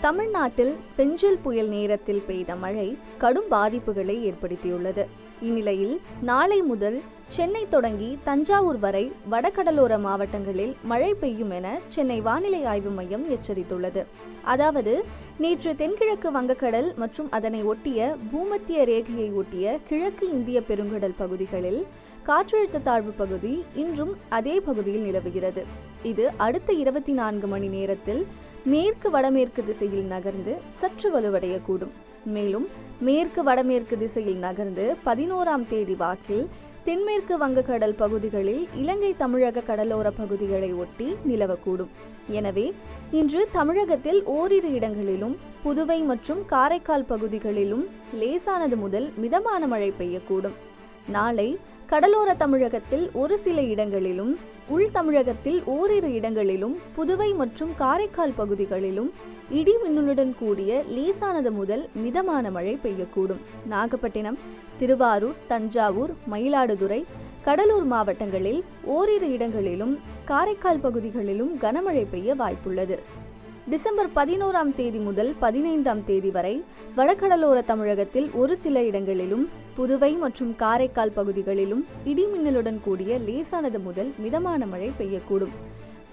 தமிழ்நாட்டில் பெஞ்சல் புயல் நேரத்தில் பெய்த மழை கடும் பாதிப்புகளை ஏற்படுத்தியுள்ளது. இந்நிலையில் நாளை முதல் சென்னை தொடங்கி தஞ்சாவூர் வரை வடகடலோர மாவட்டங்களில் மழை பெய்யும் என சென்னை வானிலை ஆய்வு மையம் எச்சரித்துள்ளது. அதாவது நேற்று தென்கிழக்கு வங்கக்கடல் மற்றும் அதனை ஒட்டிய பூமத்திய ரேகையை ஒட்டிய கிழக்கு இந்திய பெருங்கடல் பகுதிகளில் காற்றழுத்த தாழ்வு பகுதி இன்றும் அதே பகுதியில் நிலவுகிறது. இது அடுத்த 24 மணி நேரத்தில் மேற்கு வடமேற்கு திசையில் நகர்ந்து சற்று வலுவடையக்கூடும். மேலும் மேற்கு வடமேற்கு திசையில் நகர்ந்து 11ஆம் தேதி வாக்கில் தென்மேற்கு வங்கக்கடல் பகுதிகளில் இலங்கை தமிழக கடலோர பகுதிகளை ஒட்டி நிலவக்கூடும். எனவே இன்று தமிழகத்தில் ஓரிரு இடங்களிலும் புதுவை மற்றும் காரைக்கால் பகுதிகளிலும் லேசானது முதல் மிதமான மழை பெய்யக்கூடும். நாளை கடலோர தமிழகத்தில் ஒரு சில இடங்களிலும் உள் தமிழகத்தில் ஓரிரு இடங்களிலும் புதுவை மற்றும் காரைக்கால் பகுதிகளிலும் இடி மின்னலுடன் கூடிய லேசானது முதல் மிதமான மழை பெய்யக்கூடும். நாகப்பட்டினம், திருவாரூர், தஞ்சாவூர், மயிலாடுதுறை, கடலூர் மாவட்டங்களில் ஓரிரு இடங்களிலும் காரைக்கால் பகுதிகளிலும் கனமழை பெய்ய வாய்ப்புள்ளது. டிசம்பர் 11ஆம் தேதி முதல் 15ஆம் தேதி வரை வடகடலோர தமிழகத்தில் ஒரு சில இடங்களிலும் புதுவை மற்றும் காரைக்கால் பகுதிகளிலும் இடி மின்னலுடன் கூடிய லேசானது முதல் மிதமான மழை பெய்யக்கூடும்.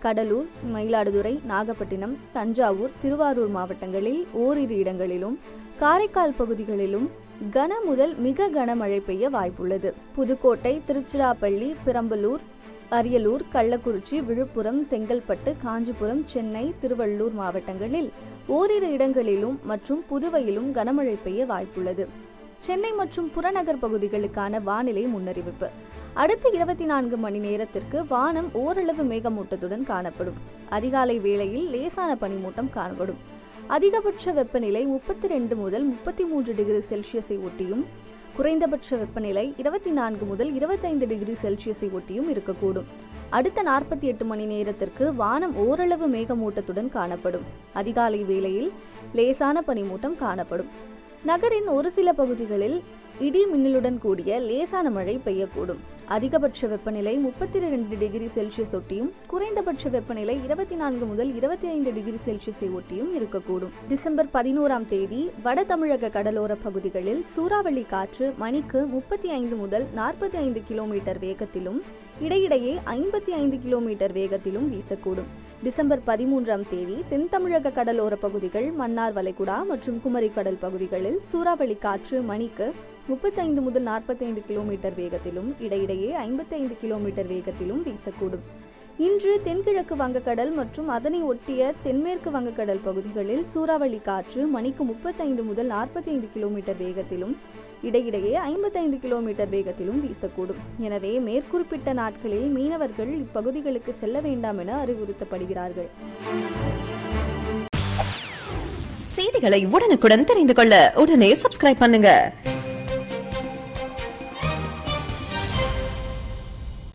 கடலூர், மயிலாடுதுறை, நாகப்பட்டினம், தஞ்சாவூர், திருவாரூர் மாவட்டங்களில் ஓரிரு இடங்களிலும் காரைக்கால் பகுதிகளிலும் கன முதல் மிக கனமழை பெய்ய வாய்ப்புள்ளது. புதுக்கோட்டை, திருச்சிராப்பள்ளி, பெரம்பலூர், அரியலூர், கள்ளக்குறிச்சி, விழுப்புரம், செங்கல்பட்டு, காஞ்சிபுரம், சென்னை, திருவள்ளூர் மாவட்டங்களில் ஓரிரு இடங்களிலும் மற்றும் புதுவையிலும் கனமழை பெய்ய வாய்ப்புள்ளது. சென்னை மற்றும் புறநகர் பகுதிகளுக்கான வானிலை முன்னறிவிப்பு. அடுத்த 24 மணி நேரத்திற்கு வானம் ஓரளவு மேகமூட்டத்துடன் காணப்படும். அதிகாலை வேளையில் லேசான பனிமூட்டம் காணப்படும். அதிகபட்ச வெப்பநிலை 32 முதல் 33 டிகிரி செல்சியஸை ஒட்டியும் குறைந்தபட்ச வெப்பநிலை 24 முதல் 25 டிகிரி செல்சியஸை ஒட்டியும் இருக்கக்கூடும். அடுத்த 48 மணி நேரத்திற்கு வானம் ஓரளவு மேகமூட்டத்துடன் காணப்படும். அதிகாலை வேளையில் லேசான பனிமூட்டம் காணப்படும். நகரின் ஒரு சில பகுதிகளில் இடி மின்னலுடன் கூடிய லேசான மழை பெய்யக்கூடும். அதிகபட்ச வெப்பநிலை 32 டிகிரி செல்சியஸ் ஒட்டியும் குறைந்தபட்ச வெப்பநிலை 24 முதல் 25 டிகிரி செல்சியஸை ஒட்டியும் இருக்கக்கூடும். டிசம்பர் 11ஆம் தேதி வட தமிழக கடலோர பகுதிகளில் சூறாவளி காற்று மணிக்கு 35 முதல் 45 கிலோமீட்டர் வேகத்திலும் இடையிடையே 55 கிலோமீட்டர் வேகத்திலும் வீசக்கூடும். டிசம்பர் 13ஆம் தேதி தென் தமிழக கடலோர பகுதிகள், மன்னார் வளைகுடா மற்றும் குமரி கடல் பகுதிகளில் சூறாவளி காற்று மணிக்கு 35 முதல் 45 கிலோமீட்டர் வேகத்திலும் இடையிடையே 55 கிலோமீட்டர் வேகத்திலும் வீசக்கூடும். இன்று தென்கிழக்கு வங்கக்கடல் மற்றும் அதனை ஒட்டிய தென்மேற்கு வங்கக்கடல் பகுதிகளில் சூறாவளி காற்று மணிக்கு 35 முதல் 45 கிலோமீட்டர் வேகத்திலும் இடையிடையே 55 கிலோமீட்டர் வேகத்திலும் வீசக்கூடும். எனவே மேற்குறிப்பிட்ட நாட்களில் மீனவர்கள் இப்பகுதிகளுக்கு செல்ல வேண்டாம் என அறிவுறுத்தப்படுகிறார்கள். செய்திகளை உடனுக்குடன் தெரிந்து கொள்ள உடனே சப்ஸ்கிரைப் பண்ணுங்க.